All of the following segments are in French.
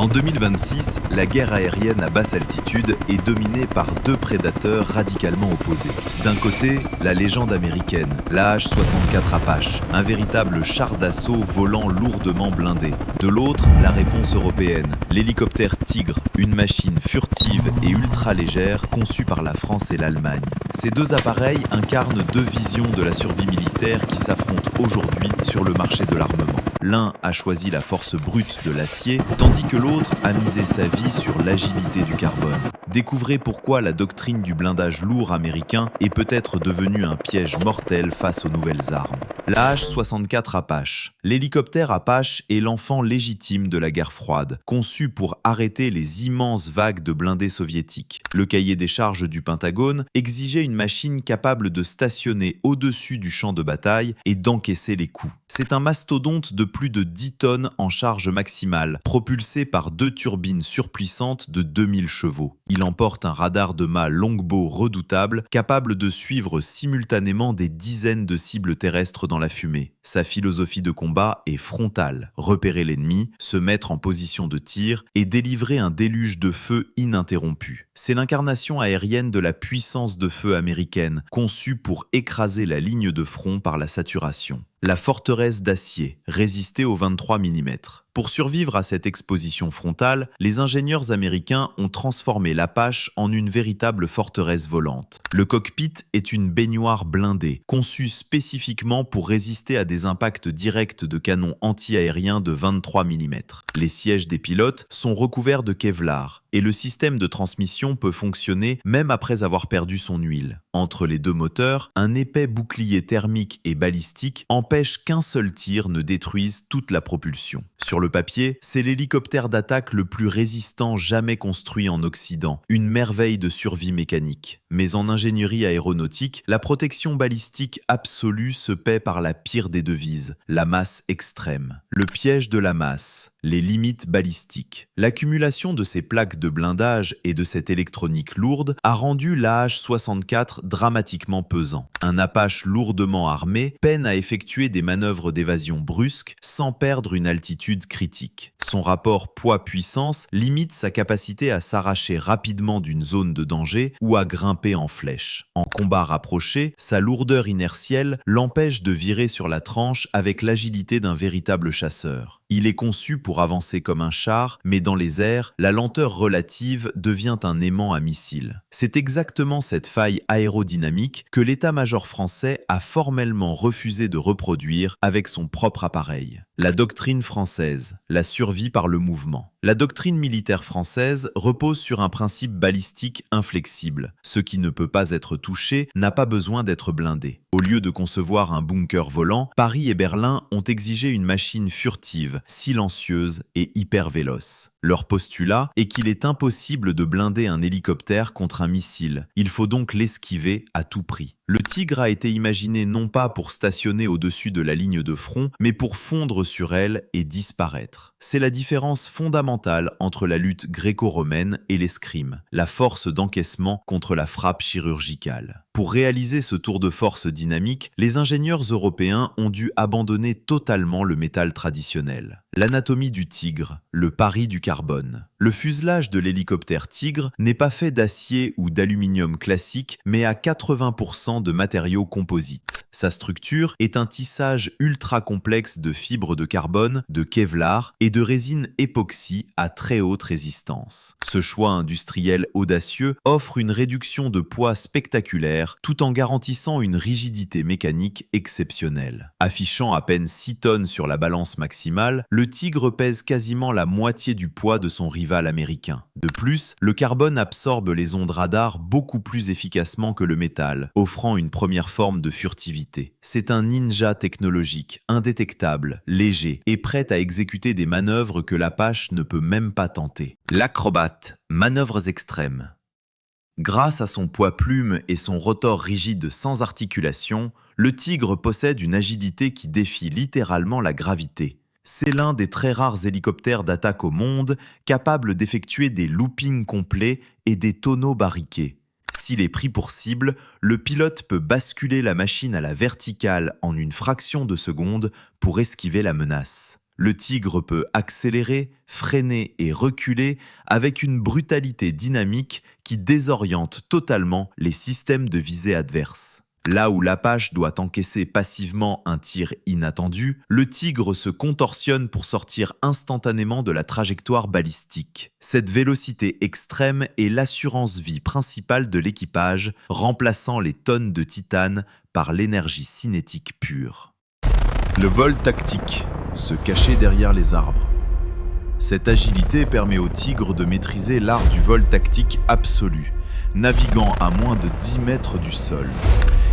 En 2026, la guerre aérienne à basse altitude est dominée par deux prédateurs radicalement opposés. D'un côté, la légende américaine, la H-64 Apache, un véritable char d'assaut volant lourdement blindé. De l'autre, la réponse européenne, l'hélicoptère Tigre, une machine furtive et ultra légère conçue par la France et l'Allemagne. Ces deux appareils incarnent deux visions de la survie militaire qui s'affrontent aujourd'hui sur le marché de l'armement. L'un a choisi la force brute de l'acier, tandis que l'autre a misé sa vie sur l'agilité du carbone. Découvrez pourquoi la doctrine du blindage lourd américain est peut-être devenue un piège mortel face aux nouvelles armes. La H-64 Apache. L'hélicoptère Apache est l'enfant légitime de la guerre froide, conçu pour arrêter les immenses vagues de blindés soviétiques. Le cahier des charges du Pentagone exigeait une machine capable de stationner au-dessus du champ de bataille et d'encaisser les coups. C'est un mastodonte de plus de 10 tonnes en charge maximale, propulsé par deux turbines surpuissantes de 2000 chevaux. Il emporte un radar de mât Longbow redoutable, capable de suivre simultanément des dizaines de cibles terrestres dans la fumée. Sa philosophie de combat est frontale: repérer l'ennemi, se mettre en position de tir et délivrer un déluge de feu ininterrompu. C'est l'incarnation aérienne de la puissance de feu américaine, conçue pour écraser la ligne de front par la saturation. La forteresse d'acier, résistée aux 23 mm. Pour survivre à cette exposition frontale, les ingénieurs américains ont transformé l'Apache en une véritable forteresse volante. Le cockpit est une baignoire blindée, conçue spécifiquement pour résister à des impacts directs de canons anti-aériens de 23 mm. Les sièges des pilotes sont recouverts de Kevlar, et le système de transmission peut fonctionner même après avoir perdu son huile. Entre les deux moteurs, un épais bouclier thermique et balistique empêche qu'un seul tir ne détruise toute la propulsion. Sur le papier, c'est l'hélicoptère d'attaque le plus résistant jamais construit en Occident, une merveille de survie mécanique. Mais en ingénierie aéronautique, la protection balistique absolue se paie par la pire des devises, la masse extrême. Le piège de la masse, les limites balistiques. L'accumulation de ces plaques de blindage et de cette électronique lourde a rendu l'AH-64 dramatiquement pesant. Un Apache lourdement armé peine à effectuer des manœuvres d'évasion brusques sans perdre une altitude critique. Son rapport poids-puissance limite sa capacité à s'arracher rapidement d'une zone de danger ou à grimper en flèche. En combat rapproché, sa lourdeur inertielle l'empêche de virer sur la tranche avec l'agilité d'un véritable chasseur. Il est conçu pour avancer comme un char, mais dans les airs, la lenteur relative devient un aimant à missile. C'est exactement cette faille aérodynamique que l'état-major français a formellement refusé de reproduire avec son propre appareil. La doctrine française, la survie par le mouvement. La doctrine militaire française repose sur un principe balistique inflexible. Ce qui ne peut pas être touché n'a pas besoin d'être blindé. Au lieu de concevoir un bunker volant, Paris et Berlin ont exigé une machine furtive, silencieuse et hyper véloce. Leur postulat est qu'il est impossible de blinder un hélicoptère contre un missile. Il faut donc l'esquiver à tout prix. Le Tigre a été imaginé non pas pour stationner au-dessus de la ligne de front, mais pour fondre sur elle et disparaître. C'est la différence fondamentale entre la lutte gréco-romaine et l'escrime, la force d'encaissement contre la frappe chirurgicale. Pour réaliser ce tour de force dynamique, les ingénieurs européens ont dû abandonner totalement le métal traditionnel. L'anatomie du Tigre, le pari du carbone. Le fuselage de l'hélicoptère Tigre n'est pas fait d'acier ou d'aluminium classique, mais à 80% de matériaux composites. Sa structure est un tissage ultra complexe de fibres de carbone, de Kevlar et de résine époxy à très haute résistance. Ce choix industriel audacieux offre une réduction de poids spectaculaire tout en garantissant une rigidité mécanique exceptionnelle. Affichant à peine 6 tonnes sur la balance maximale, le Tigre pèse quasiment la moitié du poids de son rival américain. De plus, le carbone absorbe les ondes radar beaucoup plus efficacement que le métal, offrant une première forme de furtivité. C'est un ninja technologique, indétectable, léger et prêt à exécuter des manœuvres que l'Apache ne peut même pas tenter. L'acrobate, manœuvres extrêmes. Grâce à son poids plume et son rotor rigide sans articulation, le Tigre possède une agilité qui défie littéralement la gravité. C'est l'un des très rares hélicoptères d'attaque au monde capables d'effectuer des loopings complets et des tonneaux barriqués. S'il est pris pour cible, le pilote peut basculer la machine à la verticale en une fraction de seconde pour esquiver la menace. Le tigre peut accélérer, freiner et reculer avec une brutalité dynamique qui désoriente totalement les systèmes de visée adverses. Là où l'Apache doit encaisser passivement un tir inattendu, le tigre se contorsionne pour sortir instantanément de la trajectoire balistique. Cette vélocité extrême est l'assurance vie principale de l'équipage, remplaçant les tonnes de titane par l'énergie cinétique pure. Le vol tactique, se cacher derrière les arbres. Cette agilité permet au tigre de maîtriser l'art du vol tactique absolu, naviguant à moins de 10 mètres du sol.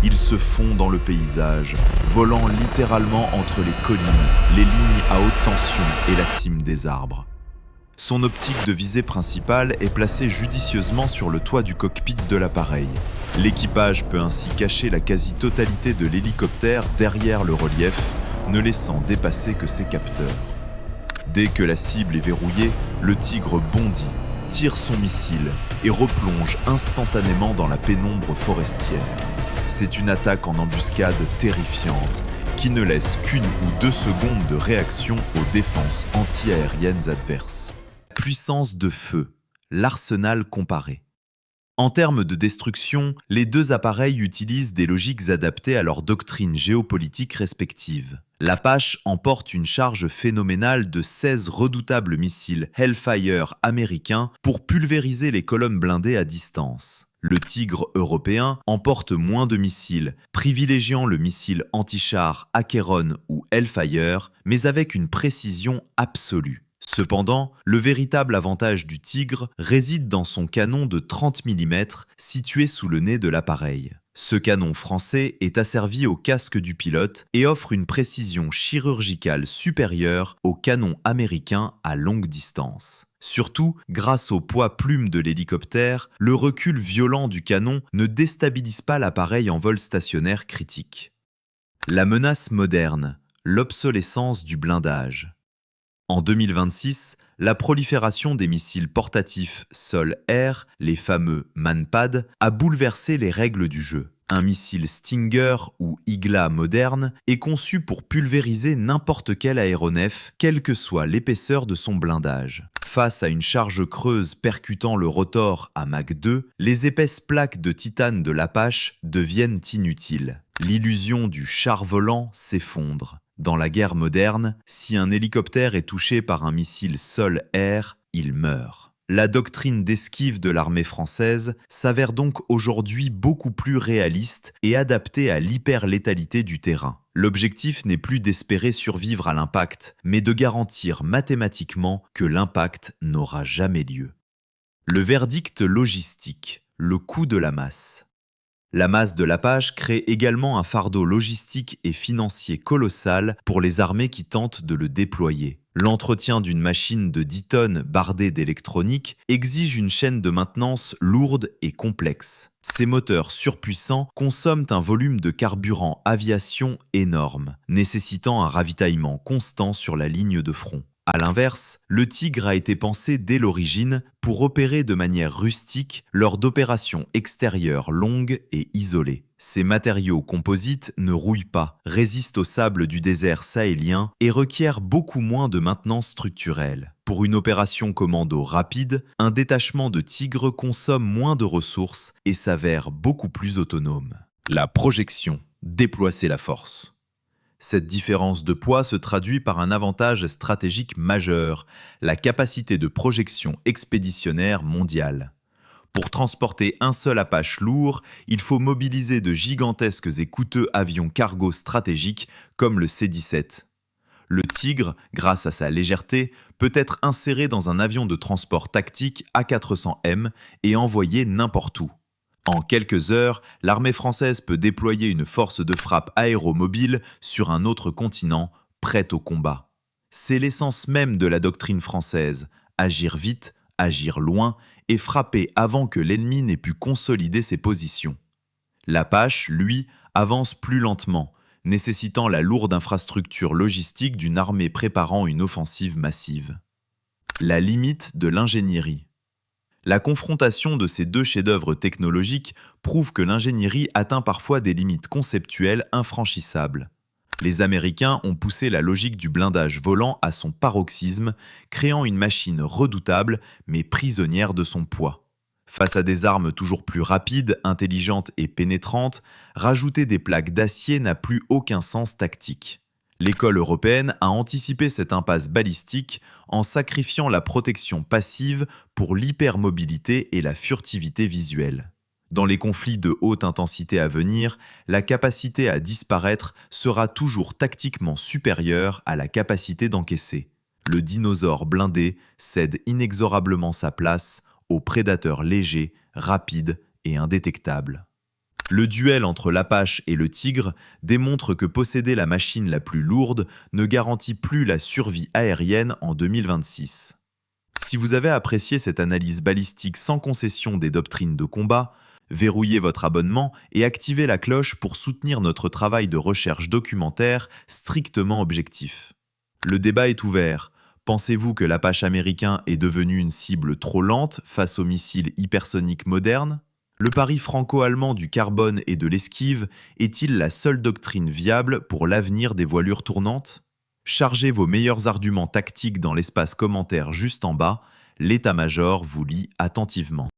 Il se fond dans le paysage, volant littéralement entre les collines, les lignes à haute tension et la cime des arbres. Son optique de visée principale est placée judicieusement sur le toit du cockpit de l'appareil. L'équipage peut ainsi cacher la quasi-totalité de l'hélicoptère derrière le relief, ne laissant dépasser que ses capteurs. Dès que la cible est verrouillée, le tigre bondit, tire son missile et replonge instantanément dans la pénombre forestière. C'est une attaque en embuscade terrifiante qui ne laisse qu'1 ou 2 secondes de réaction aux défenses anti-aériennes adverses. Puissance de feu, l'arsenal comparé. En termes de destruction, les deux appareils utilisent des logiques adaptées à leurs doctrines géopolitiques respectives. L'Apache emporte une charge phénoménale de 16 redoutables missiles Hellfire américains pour pulvériser les colonnes blindées à distance. Le Tigre européen emporte moins de missiles, privilégiant le missile anti-char Acheron ou Hellfire, mais avec une précision absolue. Cependant, le véritable avantage du Tigre réside dans son canon de 30 mm situé sous le nez de l'appareil. Ce canon français est asservi au casque du pilote et offre une précision chirurgicale supérieure au canon américain à longue distance. Surtout, grâce au poids plume de l'hélicoptère, le recul violent du canon ne déstabilise pas l'appareil en vol stationnaire critique. La menace moderne, l'obsolescence du blindage. En 2026, la prolifération des missiles portatifs sol-air, les fameux Manpad, a bouleversé les règles du jeu. Un missile Stinger ou Igla moderne est conçu pour pulvériser n'importe quel aéronef, quelle que soit l'épaisseur de son blindage. Face à une charge creuse percutant le rotor à Mach 2, les épaisses plaques de titane de l'Apache deviennent inutiles. L'illusion du char volant s'effondre. Dans la guerre moderne, si un hélicoptère est touché par un missile sol-air, il meurt. La doctrine d'esquive de l'armée française s'avère donc aujourd'hui beaucoup plus réaliste et adaptée à l'hyperlétalité du terrain. L'objectif n'est plus d'espérer survivre à l'impact, mais de garantir mathématiquement que l'impact n'aura jamais lieu. Le verdict logistique, le coût de la masse. La masse de l'Apache crée également un fardeau logistique et financier colossal pour les armées qui tentent de le déployer. L'entretien d'une machine de 10 tonnes bardée d'électronique exige une chaîne de maintenance lourde et complexe. Ces moteurs surpuissants consomment un volume de carburant aviation énorme, nécessitant un ravitaillement constant sur la ligne de front. A l'inverse, le Tigre a été pensé dès l'origine pour opérer de manière rustique lors d'opérations extérieures longues et isolées. Ces matériaux composites ne rouillent pas, résistent au sable du désert sahélien et requièrent beaucoup moins de maintenance structurelle. Pour une opération commando rapide, un détachement de Tigre consomme moins de ressources et s'avère beaucoup plus autonome. La projection, déplacer la force. Cette différence de poids se traduit par un avantage stratégique majeur, la capacité de projection expéditionnaire mondiale. Pour transporter un seul Apache lourd, il faut mobiliser de gigantesques et coûteux avions cargo stratégiques comme le C-17. Le Tigre, grâce à sa légèreté, peut être inséré dans un avion de transport tactique A400M et envoyé n'importe où. En quelques heures, l'armée française peut déployer une force de frappe aéromobile sur un autre continent, prête au combat. C'est l'essence même de la doctrine française, agir vite, agir loin et frapper avant que l'ennemi n'ait pu consolider ses positions. L'Apache, lui, avance plus lentement, nécessitant la lourde infrastructure logistique d'une armée préparant une offensive massive. La limite de l'ingénierie. La confrontation de ces deux chefs-d'œuvre technologiques prouve que l'ingénierie atteint parfois des limites conceptuelles infranchissables. Les Américains ont poussé la logique du blindage volant à son paroxysme, créant une machine redoutable mais prisonnière de son poids. Face à des armes toujours plus rapides, intelligentes et pénétrantes, rajouter des plaques d'acier n'a plus aucun sens tactique. L'école européenne a anticipé cette impasse balistique en sacrifiant la protection passive pour l'hypermobilité et la furtivité visuelle. Dans les conflits de haute intensité à venir, la capacité à disparaître sera toujours tactiquement supérieure à la capacité d'encaisser. Le dinosaure blindé cède inexorablement sa place aux prédateurs légers, rapides et indétectables. Le duel entre l'Apache et le Tigre démontre que posséder la machine la plus lourde ne garantit plus la survie aérienne en 2026. Si vous avez apprécié cette analyse balistique sans concession des doctrines de combat, verrouillez votre abonnement et activez la cloche pour soutenir notre travail de recherche documentaire strictement objectif. Le débat est ouvert. Pensez-vous que l'Apache américain est devenu une cible trop lente face aux missiles hypersoniques modernes ? Le pari franco-allemand du carbone et de l'esquive est-il la seule doctrine viable pour l'avenir des voilures tournantes ? Chargez vos meilleurs arguments tactiques dans l'espace commentaire juste en bas, l'état-major vous lit attentivement.